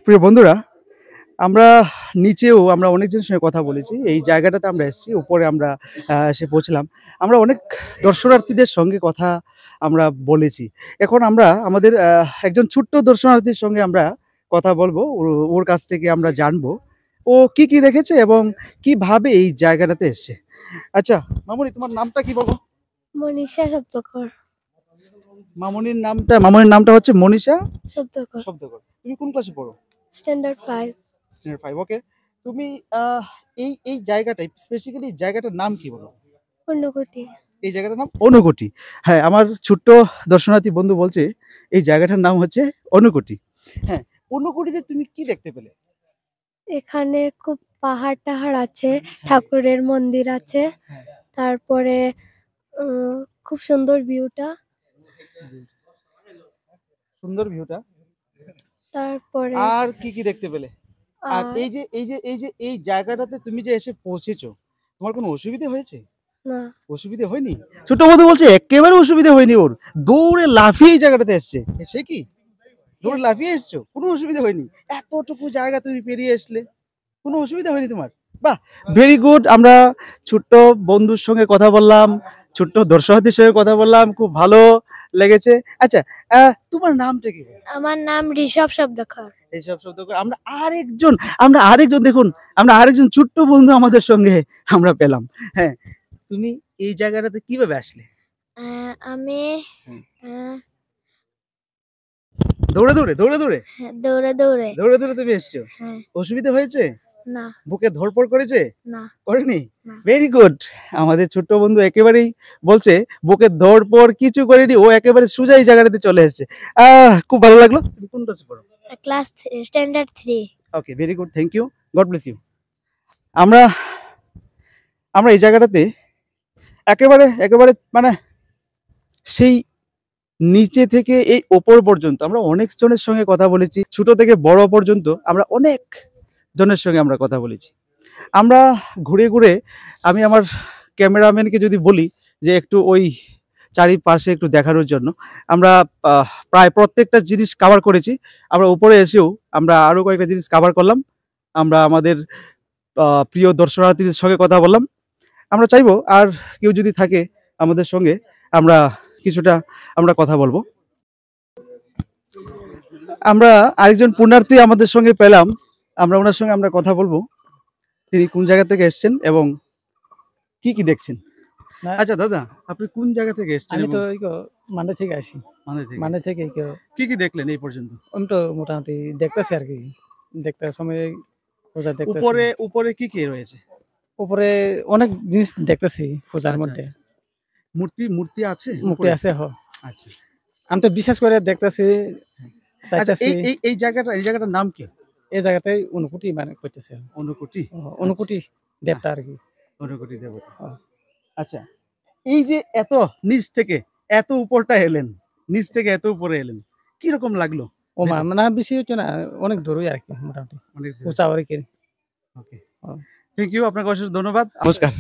প্রিয় বন্ধুরা, আমরা নিচেও আমরা অনেকজনের সঙ্গে কথা বলেছি। এই জায়গাটাতে আমরা এসেছি, উপরে আমরা এসে পৌঁছলাম। আমরা অনেক দর্শনার্থীদের সঙ্গে কথা আমরা বলেছি। এখন আমরা আমাদের একজন ছোট্ট দর্শনার্থীর সঙ্গে আমরা কথা বলবো। ওর কাছ থেকে আমরা জানবো ও কি দেখেছে এবং কিভাবে এই জায়গাটাতে এসছে। আচ্ছা, মামুনি তোমার নামটা কি বলো? মনীষা শব্দকর। মামুনির নামটা হচ্ছে মনীষা শব্দকর। শব্দকর। তুমি কোন ক্লাসে পড়ো? স্ট্যান্ডার্ড 5। স্ট্যান্ডার্ড 5, ওকে। তুমি এই জায়গাটায় স্পেসিক্যালি জায়গাটার নাম কি বলো? পূর্ণকোটি। এই জায়গাটার নাম অনুকুটি। হ্যাঁ, আমার ছোট্ট দর্শনার্থী বন্ধু বলছে এই জায়গাটার নাম হচ্ছে অনুকুটি। হ্যাঁ, অনুকুটিতে তুমি কি দেখতে পেলে? এখানে খুব পাহাড় আছে, ঠাকুরের মন্দির আছে। হ্যাঁ। তারপরে খুব সুন্দর ভিউটা। সুন্দর ভিউটা। তারপরে আর কি দেখতে পেলে? আর এই জায়গাটাতে তুমি যে এসে পৌঁছেছো, তোমার কোনো অসুবিধা হয়েছে? না, অসুবিধা হয়নি? ছোট বন্ধু বলছে একেবারে অসুবিধা হয়নি ওর। দৌড়ে লাফিয়ে এই জায়গাটাতে এসছে। সে কি? দৌড়ে লাফিয়ে এসছো? কোনো অসুবিধা হয়নি? এতটুকু জায়গা তুমি পেরিয়ে আসলে, কোনো অসুবিধা হয়নি তোমার? বাহ! Very good. আমরা ছোট্ট বন্ধুর সঙ্গে কথা বললাম, ছোট্ট দর্শনার্থীর সঙ্গে কথা বললাম। খুব ভালো লেগেছে। আচ্ছা, তোমার নামটা কি? আমার নাম ঋষভ শব্দকর। এইসব শব্দ করে আমরা আরেকজন দেখুন, আমরা আরেকজন ছোট্ট বন্ধু আমাদের সঙ্গে আমরা পেলাম। হ্যাঁ, তুমি এই জায়গাটাতে কিভাবে আসলে? আমি হুম। দৌড়ে দৌড়ে দৌড়ে তুমি এসছো? হ্যাঁ। অসুবিধা হয়েছে? না, বুকে ধড়ফড় করেছে? না, করেনি? না। Very good. আমাদের ছোট্ট বন্ধু একেবারেই বলছে বুকে ধড়ফড় কিছু করেনি, ও একেবারে সোজা এই জায়গাটাতে চলে এসেছে। খুব ভালো লাগলো। তুমি কোন ক্লাসে পড়ো? Class standard 3। Okay, very good, thank you, God bless you. আমরা আমরা এই জায়গাটাতে একেবারে মানে সেই নিচে থেকে এই ওপর পর্যন্ত আমরা অনেক জনের সঙ্গে কথা বলেছি। ছোট থেকে বড় পর্যন্ত আমরা অনেক জনের সঙ্গে আমরা কথা বলেছি। আমরা ঘুরে আমি আমার ক্যামেরাম্যানকে যদি বলি যে একটু ওই চারিপাশে একটু দেখানোর জন্য, আমরা প্রায় প্রত্যেকটা জিনিস কভার করেছি। আমরা উপরে এসেও আমরা আরও কয়েকটা জিনিস কভার করলাম। আমরা আমাদের প্রিয় দর্শনার্থীদের সঙ্গে কথা বললাম। আমরা চাইবো আর কেউ যদি থাকে আমাদের সঙ্গে আমরা কিছুটা আমরা কথা বলবো। আমরা আরেকজন পুণ্যার্থী আমাদের সঙ্গে পেলাম। আমরা ওনার সঙ্গে আমরা কথা বলবো। তিনি কোন জায়গা থেকে এসছেন এবং কি দেখছেন? আচ্ছা দাদা, আপনি কোন জায়গা থেকে এসছেন? আমি তো মান্ডে থেকে আসি। মান্ডে থেকে কি দেখলেন এই পর্যন্ত? আমি তো মোটামুটি দেখতেছি আর কি, দেখতে সময় উপরে কি রয়েছে? উপরে অনেক জিনিস দেখতেছি পূজার মধ্যে। মূর্তি আছে? মূর্তি আছে। আচ্ছা, আমি তো বিশেষ করে দেখতেছি। এই জায়গাটার নাম কি? এই জায়গাতে অনুকুটি মানে করতেছে। অনুকুটি দেবতা আর কি। অনুকুটি দেবতা। আচ্ছা, এই যে এত নিচ থেকে এত উপরটা এলেন, নিচ থেকে এত উপরে এলেন, কিরকম লাগলো? মানে বেশি হচ্ছে না, অনেক দূরই আর কি, মোটামুটি অনেক উঁচা আর কি। ওকে, থ্যাংক ইউ, আপনাকে অশেষ ধন্যবাদ। নমস্কার।